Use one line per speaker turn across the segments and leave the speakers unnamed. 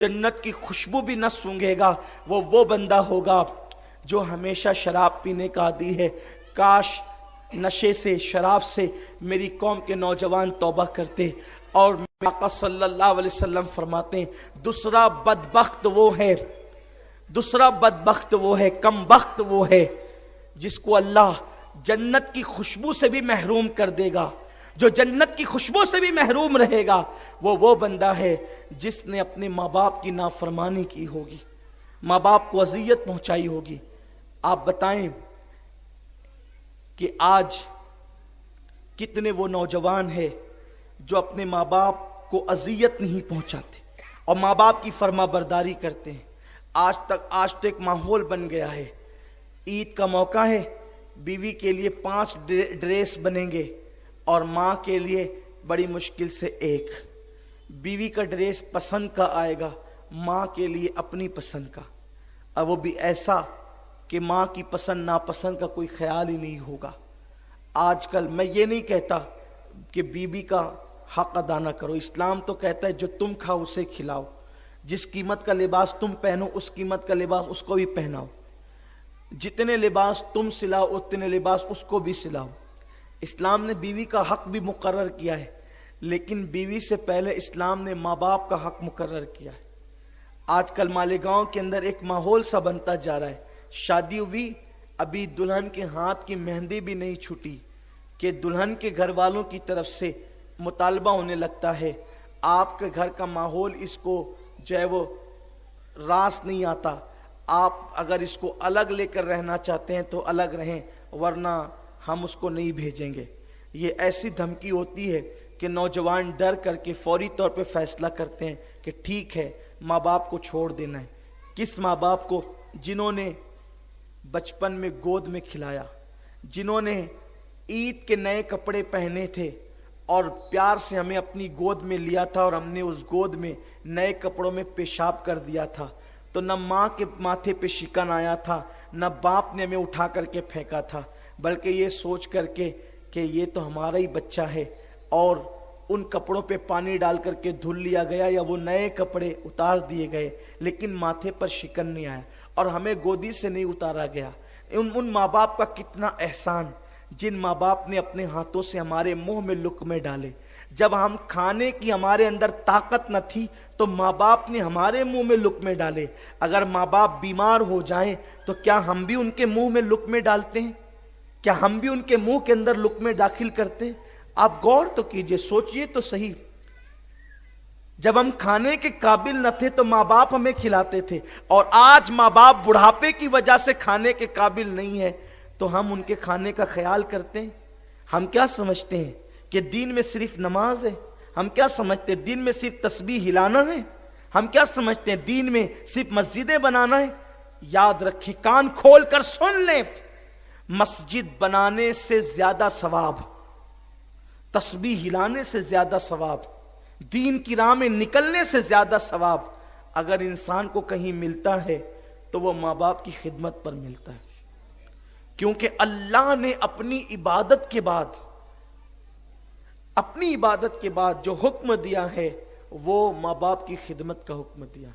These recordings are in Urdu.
جنت کی خوشبو بھی نہ سونگھے گا وہ بندہ ہوگا جو ہمیشہ شراب پینے کا عادی ہے۔ کاش نشے سے، شراب سے میری قوم کے نوجوان توبہ کرتے۔ اور آقا صلی اللہ علیہ وسلم فرماتے ہیں دوسرا بدبخت وہ ہے، کم بخت وہ ہے جس کو اللہ جنت کی خوشبو سے بھی محروم کر دے گا۔ جو جنت کی خوشبو سے بھی محروم رہے گا وہ بندہ ہے جس نے اپنے ماں باپ کی نافرمانی کی ہوگی، ماں باپ کو اذیت پہنچائی ہوگی۔ آپ بتائیں کہ آج کتنے وہ نوجوان ہیں جو اپنے ماں باپ کو اذیت نہیں پہنچاتے اور ماں باپ کی فرما برداری کرتے ہیں۔ آج تو ایک ماحول بن گیا ہے، عید کا موقع ہے، بیوی کے لیے 5 ڈریس بنیں گے اور ماں کے لیے بڑی مشکل سے 1۔ بیوی کا ڈریس پسند کا آئے گا، ماں کے لیے اپنی پسند کا، اور وہ بھی ایسا کہ ماں کی پسند ناپسند کا کوئی خیال ہی نہیں ہوگا۔ آج کل میں یہ نہیں کہتا کہ بیوی کا حق ادا نہ کرو، اسلام تو کہتا ہے جو تم کھاؤ اسے کھلاؤ، جس قیمت کا لباس تم پہنو اس قیمت کا لباس اس کو بھی پہناؤ، جتنے لباس تم سلاؤ اتنے لباس اس کو بھی سلاؤ۔ اسلام نے بیوی کا حق بھی مقرر کیا ہے، لیکن بیوی سے پہلے اسلام نے ماں باپ کا حق مقرر کیا ہے۔ آج کل مالیگاؤں کے اندر ایک ماحول سا بنتا جا رہا ہے، شادی ہوئی ابھی دلہن کے ہاتھ کی مہندی بھی نہیں چھٹی کہ دلہن کے گھر والوں کی طرف سے مطالبہ ہونے لگتا ہے آپ کے گھر کا ماحول اس کو جو ہے وہ راس نہیں آتا، آپ اگر اس کو الگ لے کر رہنا چاہتے ہیں تو الگ رہیں ورنہ ہم اس کو نہیں بھیجیں گے۔ یہ ایسی دھمکی ہوتی ہے کہ نوجوان ڈر کر کے فوری طور پہ فیصلہ کرتے ہیں کہ ٹھیک ہے ماں باپ کو چھوڑ دینا ہے۔ کس ماں باپ کو؟ جنہوں نے بچپن میں گود میں کھلایا، جنہوں نے عید کے نئے کپڑے پہنے تھے اور پیار سے ہمیں اپنی گود میں لیا تھا اور ہم نے اس گود میں نئے کپڑوں میں پیشاب کر دیا تھا، تو نہ ماں کے ماتھے پہ شکن آیا تھا نہ باپ نے ہمیں اٹھا کر کے پھینکا تھا، بلکہ یہ سوچ کر کے کہ یہ تو ہمارا ہی بچہ ہے، اور ان کپڑوں پہ پانی ڈال کر کے دھل لیا گیا یا وہ نئے کپڑے اتار دیے گئے، لیکن ماتھے پر شکن نہیں آیا اور ہمیں گودی سے نہیں اتارا گیا۔ ان ماں باپ کا کتنا احسان جن ماں باپ نے اپنے ہاتھوں سے ہمارے منہ میں لقمے ڈالے۔ جب ہم کھانے کی ہمارے اندر طاقت نہ تھی تو ماں باپ نے ہمارے منہ میں لقمے ڈالے۔ اگر ماں باپ بیمار ہو جائیں تو کیا ہم بھی ان کے منہ میں لقمے ڈالتے ہیں؟ کیا ہم بھی ان کے منہ کے اندر لقمے داخل کرتے ہیں؟ آپ غور تو کیجئے، سوچئے تو صحیح۔ جب ہم کھانے کے قابل نہ تھے تو ماں باپ ہمیں کھلاتے تھے، اور آج ماں باپ بڑھاپے کی وجہ سے کھانے کے قابل نہیں ہے تو ہم ان کے کھانے کا خیال کرتے ہیں۔ ہم کیا سمجھتے ہیں کہ دین میں صرف نماز ہے؟ ہم کیا سمجھتے ہیں دین میں صرف تسبیح ہلانا ہے؟ ہم کیا سمجھتے ہیں دین میں صرف مسجدیں بنانا ہے؟ یاد رکھیں، کان کھول کر سن لیں، مسجد بنانے سے زیادہ ثواب، تسبیح ہلانے سے زیادہ ثواب، دین کی راہ میں نکلنے سے زیادہ ثواب اگر انسان کو کہیں ملتا ہے تو وہ ماں باپ کی خدمت پر ملتا ہے، کیونکہ اللہ نے اپنی عبادت کے بعد جو حکم دیا ہے وہ ماں باپ کی خدمت کا حکم دیا۔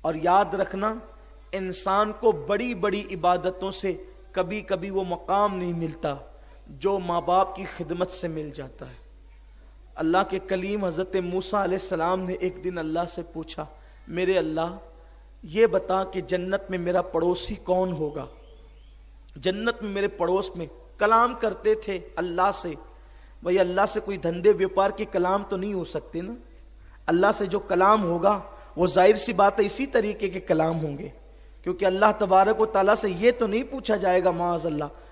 اور یاد رکھنا، انسان کو بڑی بڑی عبادتوں سے کبھی کبھی وہ مقام نہیں ملتا جو ماں باپ کی خدمت سے مل جاتا ہے۔ اللہ کے کلیم حضرت موسیٰ علیہ السلام نے ایک دن اللہ سے پوچھا، میرے اللہ یہ بتا کہ جنت میں میرا پڑوسی کون ہوگا؟ جنت میں میرے پڑوس میں کلام کرتے تھے اللہ سے، بھئی اللہ سے کوئی دھندے بیوپار کے کلام تو نہیں ہو سکتے نا؟ اللہ سے جو کلام ہوگا وہ ظاہر سی بات ہے اسی طریقے کے کلام ہوں گے، کیونکہ اللہ تبارک و تعالیٰ سے یہ تو نہیں پوچھا جائے گا معاذ اللہ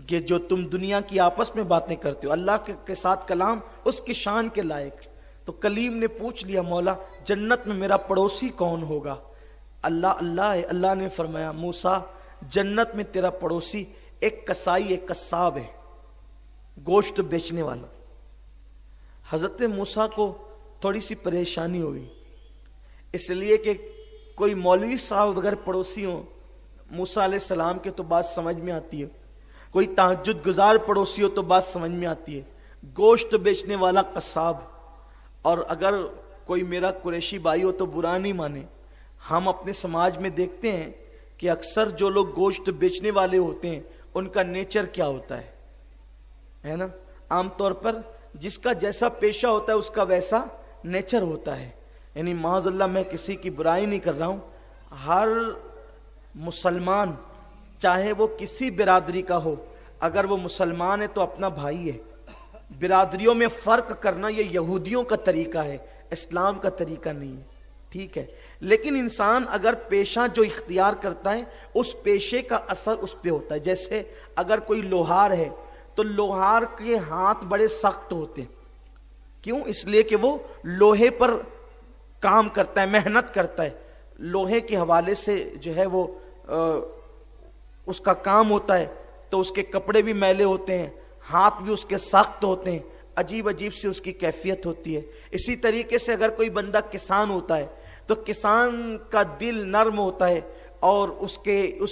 کہ جو تم دنیا کی آپس میں باتیں کرتے ہو، اللہ کے ساتھ کلام اس کی شان کے لائق۔ تو کلیم نے پوچھ لیا، مولا جنت میں میرا پڑوسی کون ہوگا؟ اللہ نے فرمایا، موسیٰ جنت میں تیرا پڑوسی ایک کسائی، ایک قصاب ہے، گوشت بیچنے والا۔ حضرت موسیٰ کو تھوڑی سی پریشانی ہوئی، اس لیے کہ کوئی مولوی صاحب اگر پڑوسی ہوں موسیٰ علیہ السلام کے تو بات سمجھ میں آتی ہے، کوئی تہجد گزار پڑوسی ہو تو بات سمجھ میں آتی ہے، گوشت بیچنے والا قصاب، اور اگر کوئی میرا قریشی بھائی ہو تو برا نہیں مانے، ہم اپنے سماج میں دیکھتے ہیں کہ اکثر جو لوگ گوشت بیچنے والے ہوتے ہیں ان کا نیچر کیا ہوتا ہے نا، عام طور پر جس کا جیسا پیشہ ہوتا ہے اس کا ویسا نیچر ہوتا ہے. یعنی معاذ اللہ میں کسی کی برائی نہیں کر رہا ہوں، ہر مسلمان چاہے وہ کسی برادری کا ہو، اگر وہ مسلمان ہے تو اپنا بھائی ہے. برادریوں میں فرق کرنا یہ یہودیوں کا طریقہ ہے، اسلام کا طریقہ نہیں ہے. ٹھیک ہے، لیکن انسان اگر پیشہ جو اختیار کرتا ہے اس پیشے کا اثر اس پہ ہوتا ہے. جیسے اگر کوئی لوہار ہے تو لوہار کے ہاتھ بڑے سخت ہوتے ہیں. کیوں؟ اس لیے کہ وہ لوہے پر کام کرتا ہے، محنت کرتا ہے. لوہے کے حوالے سے جو ہے وہ اس کا کام ہوتا ہے، تو اس کے کپڑے بھی میلے ہوتے ہیں، ہاتھ بھی اس کے سخت ہوتے ہیں، عجیب عجیب سی اس کی کیفیت ہوتی ہے. اسی طریقے سے اگر کوئی بندہ کسان ہوتا ہے تو کسان کا دل نرم ہوتا ہے اور اس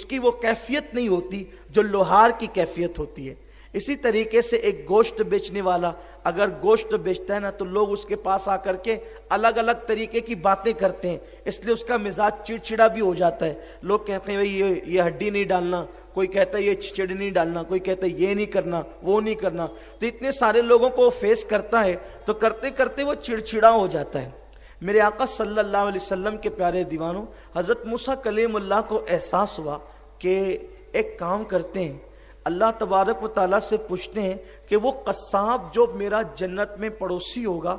کی وہ کیفیت نہیں ہوتی جو لوہار کی کیفیت ہوتی ہے. اسی طریقے سے ایک گوشت بیچنے والا اگر گوشت بیچتا ہے نا تو لوگ اس کے پاس آ کر کے الگ الگ طریقے کی باتیں کرتے ہیں، اس لیے اس کا مزاج چڑچڑا بھی ہو جاتا ہے. لوگ کہتے ہیں بھائی یہ ہڈی نہیں ڈالنا، کوئی کہتا ہے یہ چڑ نہیں ڈالنا، کوئی کہتا ہے یہ نہیں کرنا، وہ نہیں کرنا. تو اتنے سارے لوگوں کو فیس کرتا ہے تو کرتے کرتے وہ چڑچڑا ہو جاتا ہے. میرے آقا صلی اللہ علیہ وسلم کے پیارے دیوانوں، حضرت موسیٰ کلیم اللہ کو احساس ہوا کہ ایک کام کرتے ہیں، اللہ تبارک و تعالیٰ سے پوچھتے ہیں کہ وہ قصاب جو میرا جنت میں پڑوسی ہوگا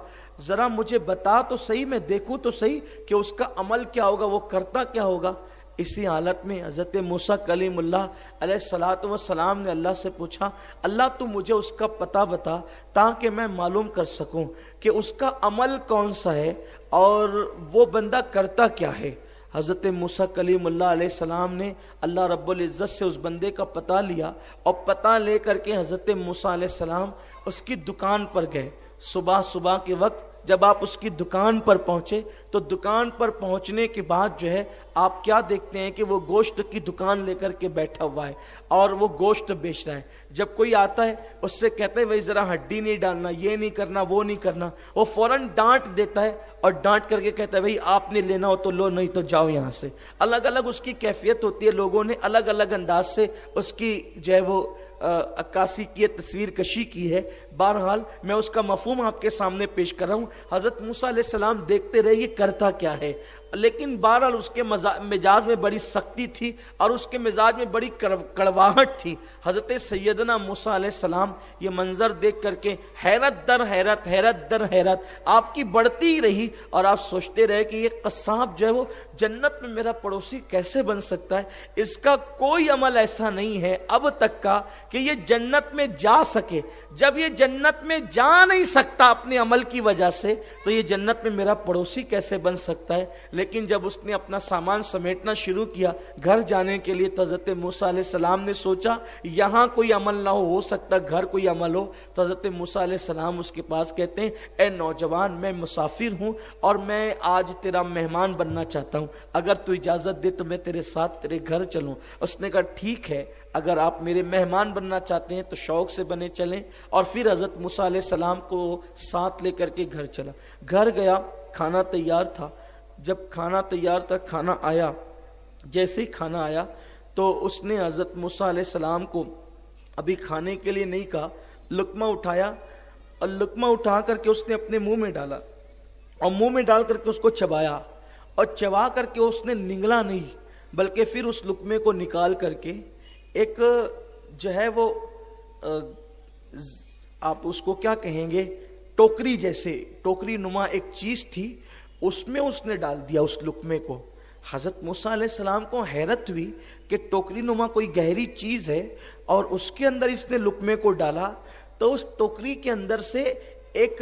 ذرا مجھے بتا تو صحیح، میں دیکھوں تو صحیح کہ اس کا عمل کیا ہوگا، وہ کرتا کیا ہوگا. اسی حالت میں حضرت موسیٰ کلیم اللہ علیہ الصلوۃ والسلام نے اللہ سے پوچھا، اللہ تو مجھے اس کا پتہ بتا تاکہ میں معلوم کر سکوں کہ اس کا عمل کون سا ہے اور وہ بندہ کرتا کیا ہے. حضرت موسیٰ کلیم اللہ علیہ السلام نے اللہ رب العزت سے اس بندے کا پتہ لیا اور پتہ لے کر کے حضرت موسیٰ علیہ السلام اس کی دکان پر گئے. صبح کے وقت جب آپ اس کی دکان پر پہنچے تو دکان پر پہنچنے کے بعد جو ہے آپ کیا دیکھتے ہیں کہ وہ گوشت کی دکان لے کر کے بیٹھا ہوا ہے اور وہ گوشت بیچ رہا ہے. جب کوئی آتا ہے اس سے کہتے ہیں بھائی ذرا ہڈی نہیں ڈالنا، یہ نہیں کرنا، وہ نہیں کرنا، وہ فوراً ڈانٹ دیتا ہے اور ڈانٹ کر کے کہتا ہے بھائی آپ نے لینا ہو تو لو، نہیں تو جاؤ یہاں سے. الگ الگ اس کی کیفیت ہوتی ہے، لوگوں نے الگ الگ انداز سے اس کی جو ہے وہ عکاسی کی، تصویر کشی کی ہے. بہرحال میں اس کا مفہوم آپ کے سامنے پیش کر رہا ہوں. حضرت موسیٰ علیہ السلام دیکھتے رہے یہ کرتا کیا ہے، لیکن بہرحال اس کے مزاج میں بڑی سختی تھی اور اس کے مزاج میں بڑی کڑواہٹ تھی. حضرت سیدنا موسیٰ علیہ السلام یہ منظر دیکھ کر کے حیرت در حیرت، حیرت در حیرت آپ کی بڑھتی ہی رہی اور آپ سوچتے رہے کہ یہ قصاب جو ہے وہ جنت میں میرا پڑوسی کیسے بن سکتا ہے. اس کا کوئی عمل ایسا نہیں ہے اب تک کا کہ یہ جنت میں جا سکے. جب یہ جنت میں جا نہیں سکتا اپنے عمل کی وجہ سے تو یہ جنت میں میرا پڑوسی کیسے بن سکتا ہے. لیکن جب اس نے اپنا سامان سمیٹنا شروع کیا گھر جانے کے لیے تو حضرت موسیٰ علیہ السلام نے سوچا یہاں کوئی عمل نہ ہو سکتا گھر کوئی عمل ہو. تو حضرت موسیٰ علیہ السلام اس کے پاس کہتے ہیں اے نوجوان، میں مسافر ہوں اور میں آج تیرا مہمان بننا چاہتا ہوں، اگر تو اجازت دے تو میں تیرے ساتھ تیرے گھر چلوں. اس نے کہا ٹھیک ہے، اگر آپ میرے مہمان بننا چاہتے ہیں تو شوق سے بنے چلیں. اور پھر حضرت موسیٰ علیہ السلام کو ساتھ لے کر کے گھر چلا. گھر گیا، کھانا تیار تھا. جب کھانا تیار تھا، کھانا آیا. جیسے ہی کھانا آیا تو اس نے حضرت موسیٰ علیہ السلام کو ابھی کھانے کے لیے نہیں کہا، لقمہ اٹھایا اور لقمہ اٹھا کر کے اس نے اپنے منہ میں ڈالا اور منہ میں ڈال کر کے اس کو چبایا اور چبا کر کے اس نے نگلا نہیں بلکہ پھر اس لقمے کو نکال کر کے ایک جو ہے وہ آپ اس کو کیا کہیں گے، ٹوکری جیسے، ٹوکری نما ایک چیز تھی، اس میں اس نے ڈال دیا اس لقمے کو. حضرت موسیٰ علیہ السلام کو حیرت ہوئی کہ ٹوکری نما کوئی گہری چیز ہے اور اس کے اندر اس نے لقمے کو ڈالا. تو اس ٹوکری کے اندر سے ایک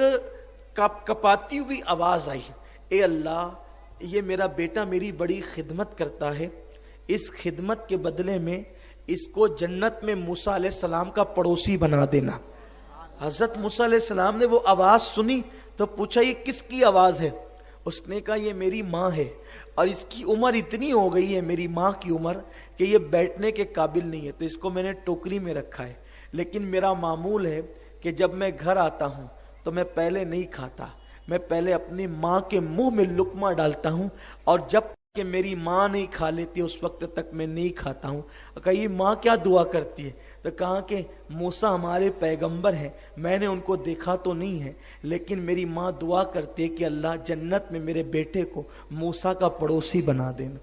کپاتی ہوئی آواز آئی، اے اللہ، یہ میرا بیٹا میری بڑی خدمت کرتا ہے، اس خدمت کے بدلے میں اس کو جنت میں موسیٰ علیہ السلام کا پڑوسی بنا دینا. حضرت موسیٰ علیہ السلام نے وہ آواز سنی تو پوچھا یہ کس کی آواز ہے؟ اس نے کہا یہ میری ماں ہے اور اس کی عمر اتنی ہو گئی ہے، میری ماں کی عمر، کہ یہ بیٹھنے کے قابل نہیں ہے، تو اس کو میں نے ٹوکری میں رکھا ہے. لیکن میرا معمول ہے کہ جب میں گھر آتا ہوں تو میں پہلے نہیں کھاتا، میں پہلے اپنی ماں کے منہ میں لقمہ ڈالتا ہوں اور جب کہ میری ماں نہیں کھا لیتی اس وقت تک میں نہیں کھاتا ہوں. کہا ماں کیا دعا کرتی ہے؟ تو کہا کہ موسیٰ ہمارے پیغمبر ہیں, میں نے ان کو دیکھا تو نہیں ہے, لیکن میری ماں دعا کرتی ہے کہ اللہ جنت میں میرے بیٹے کو موسیٰ کا پڑوسی بنا دینا.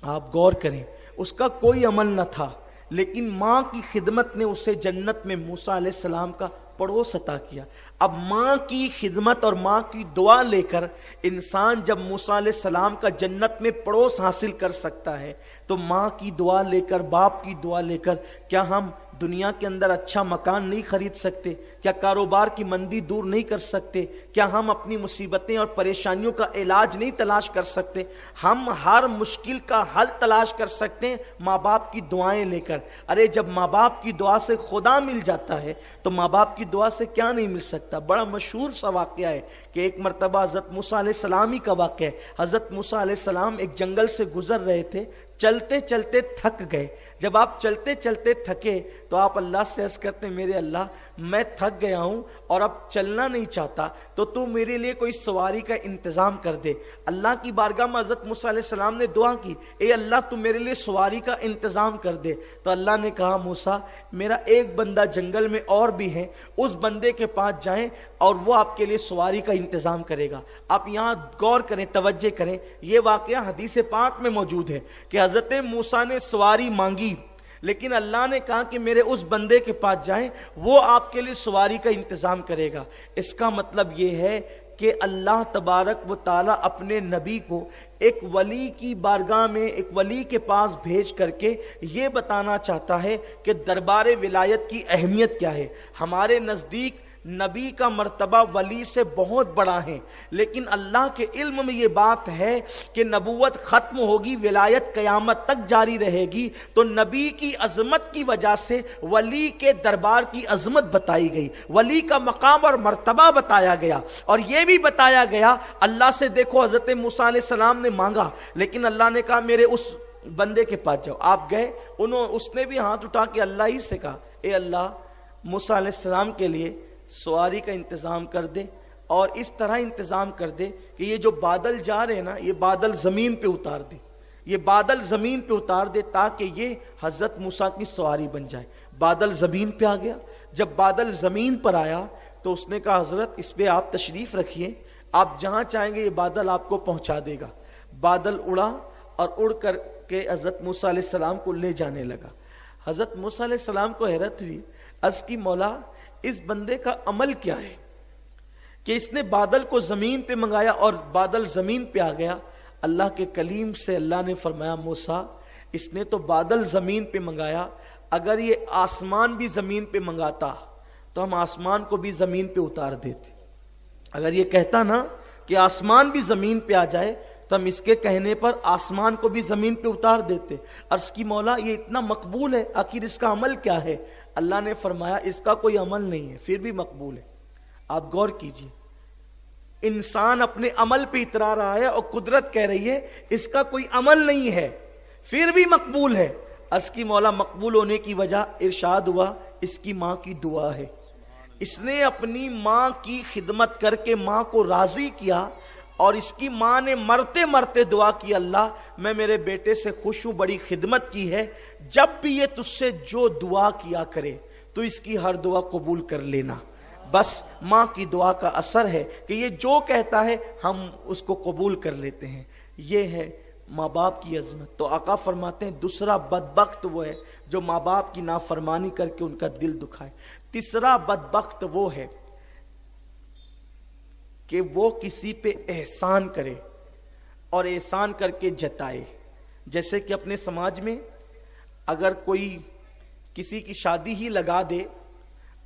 آپ غور کریں, اس کا کوئی عمل نہ تھا, لیکن ماں کی خدمت نے اسے جنت میں موسیٰ علیہ السلام کا پڑوس عطا کیا. اب ماں کی خدمت اور ماں کی دعا لے کر انسان جب موسیٰ علیہ السلام کا جنت میں پڑوس حاصل کر سکتا ہے, تو ماں کی دعا لے کر, باپ کی دعا لے کر کیا ہم دنیا کے اندر اچھا مکان نہیں خرید سکتے؟ کیا کاروبار کی مندی دور نہیں کر سکتے؟ کیا ہم اپنی مصیبتیں اور پریشانیوں کا علاج نہیں تلاش کر سکتے؟ ہم ہر مشکل کا حل تلاش کر سکتے ہیں ماں باپ کی دعائیں لے کر. ارے جب ماں باپ کی دعا سے خدا مل جاتا ہے تو ماں باپ کی دعا سے کیا نہیں مل سکتا؟ بڑا مشہور سا واقعہ ہے کہ ایک مرتبہ حضرت موسیٰ علیہ السلام ہی کا واقعہ ہے. حضرت موسیٰ علیہ السلام ایک جنگل سے گزر رہے تھے, چلتے چلتے تھک گئے. جب آپ چلتے چلتے تھکے تو آپ اللہ سے عرض کرتے ہیں, میرے اللہ میں تھک گیا ہوں اور اب چلنا نہیں چاہتا, تو تو میرے لیے کوئی سواری کا انتظام کر دے. اللہ کی بارگاہ میں حضرت موسیٰ علیہ السلام نے دعا کی, اے اللہ تو میرے لیے سواری کا انتظام کر دے. تو اللہ نے کہا, موسیٰ میرا ایک بندہ جنگل میں اور بھی ہے, اس بندے کے پاس جائیں اور وہ آپ کے لیے سواری کا انتظام کرے گا. آپ یہاں غور کریں, توجہ کریں, یہ واقعہ حدیث پاک میں موجود ہے کہ حضرت موسیٰ نے سواری مانگی, لیکن اللہ نے کہا کہ میرے اس بندے کے پاس جائیں, وہ آپ کے لیے سواری کا انتظام کرے گا. اس کا مطلب یہ ہے کہ اللہ تبارک و تعالی اپنے نبی کو ایک ولی کی بارگاہ میں, ایک ولی کے پاس بھیج کر کے یہ بتانا چاہتا ہے کہ دربار ولایت کی اہمیت کیا ہے. ہمارے نزدیک نبی کا مرتبہ ولی سے بہت بڑا ہے, لیکن اللہ کے علم میں یہ بات ہے کہ نبوت ختم ہوگی, ولایت قیامت تک جاری رہے گی. تو نبی کی عظمت کی وجہ سے ولی کے دربار کی عظمت بتائی گئی, ولی کا مقام اور مرتبہ بتایا گیا, اور یہ بھی بتایا گیا اللہ سے, دیکھو حضرت موسیٰ علیہ السلام نے مانگا, لیکن اللہ نے کہا میرے اس بندے کے پاس جاؤ. آپ گئے, اس نے بھی ہاتھ اٹھا کے اللہ ہی سے کہا, اے اللہ موسیٰ علیہ السلام کے لیے سواری کا انتظام کر دے, اور اس طرح انتظام کر دے کہ یہ جو بادل جا رہے ہیں نا, یہ بادل زمین پہ اتار دے, یہ بادل زمین پہ اتار دے تاکہ یہ حضرت موسیٰ کی سواری بن جائے. بادل زمین پہ آ گیا. جب بادل زمین پر آیا تو اس نے کہا حضرت اس پہ آپ تشریف رکھیے, آپ جہاں چاہیں گے یہ بادل آپ کو پہنچا دے گا. بادل اڑا اور اڑ کر کے حضرت موسیٰ علیہ السلام کو لے جانے لگا. حضرت موسیٰ علیہ السلام کو حیرت ہوئی, عرض کی مولا اس بندے کا عمل کیا ہے کہ اس نے بادل کو زمین پہ منگایا اور بادل زمین پہ آ گیا. اللہ کے کلیم سے اللہ نے فرمایا, موسیٰ اس نے تو بادل زمین پہ منگایا, اگر یہ آسمان بھی زمین پہ منگاتا تو ہم آسمان کو بھی زمین پہ اتار دیتے. اگر یہ کہتا نا کہ آسمان بھی زمین پہ آ جائے تو ہم اس کے کہنے پر آسمان کو بھی زمین پہ اتار دیتے. عرض کی مولا یہ اتنا مقبول ہے, آخر اس کا عمل کیا ہے؟ اللہ نے فرمایا اس کا کوئی عمل نہیں ہے, پھر بھی مقبول ہے. آپ غور کیجئے, انسان اپنے عمل پہ اترا رہا ہے اور قدرت کہہ رہی ہے اس کا کوئی عمل نہیں ہے, پھر بھی مقبول ہے. عرض کی مولا مقبول ہونے کی وجہ ارشاد ہوا اس کی ماں کی دعا ہے. اس نے اپنی ماں کی خدمت کر کے ماں کو راضی کیا, اور اس کی ماں نے مرتے مرتے دعا کی, اللہ میں میرے بیٹے سے خوش ہوں, بڑی خدمت کی ہے, جب بھی یہ تجھ سے جو دعا کیا کرے تو اس کی ہر دعا قبول کر لینا. بس ماں کی دعا کا اثر ہے کہ یہ جو کہتا ہے ہم اس کو قبول کر لیتے ہیں. یہ ہے ماں باپ کی عظمت. تو آقا فرماتے ہیں دوسرا بدبخت وہ ہے جو ماں باپ کی نافرمانی کر کے ان کا دل دکھائے. تیسرا بدبخت وہ ہے کہ وہ کسی پہ احسان کرے اور احسان کر کے جتائے. جیسے کہ اپنے سماج میں اگر کوئی کسی کی شادی ہی لگا دے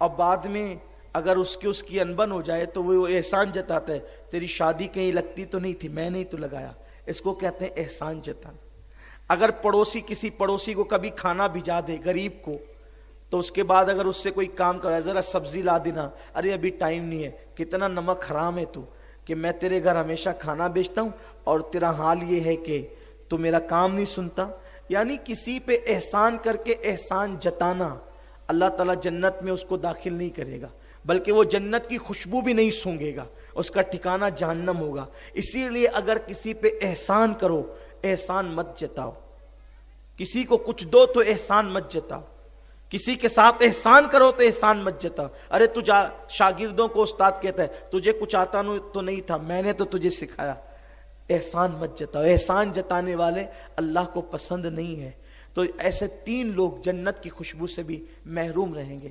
اور بعد میں اگر اس کی انبن ہو جائے تو وہ احسان جتاتا ہے, تیری شادی کہیں لگتی تو نہیں تھی, میں نے تو لگایا. اس کو کہتے ہیں احسان جتانا. اگر پڑوسی کسی پڑوسی کو کبھی کھانا بھیجا دے غریب کو, تو اس کے بعد اگر اس سے کوئی کام کرائے, ذرا سبزی لا دینا, ارے ابھی ٹائم نہیں ہے, کتنا نمک حرام ہے تو کہ میں تیرے گھر ہمیشہ کھانا بیچتا ہوں اور تیرا حال یہ ہے کہ تو میرا کام نہیں سنتا. یعنی کسی پہ احسان کر کے احسان جتانا, اللہ تعالیٰ جنت میں اس کو داخل نہیں کرے گا, بلکہ وہ جنت کی خوشبو بھی نہیں سونگے گا, اس کا ٹھکانہ جہنم ہوگا. اسی لیے اگر کسی پہ احسان کرو احسان مت جتاؤ. کسی کو کچھ دو تو احسان مت جتاؤ. کسی کے ساتھ احسان کرو تو احسان مت جتاؤ. ارے تو شاگردوں کو استاد کہتا ہے تجھے کچھ آتا تو نہیں تھا، میں نے تو تجھے سکھایا. احسان مت جتاؤ. احسان جتانے والے اللہ کو پسند نہیں ہے. تو ایسے 3 لوگ جنت کی خوشبو سے بھی محروم رہیں گے.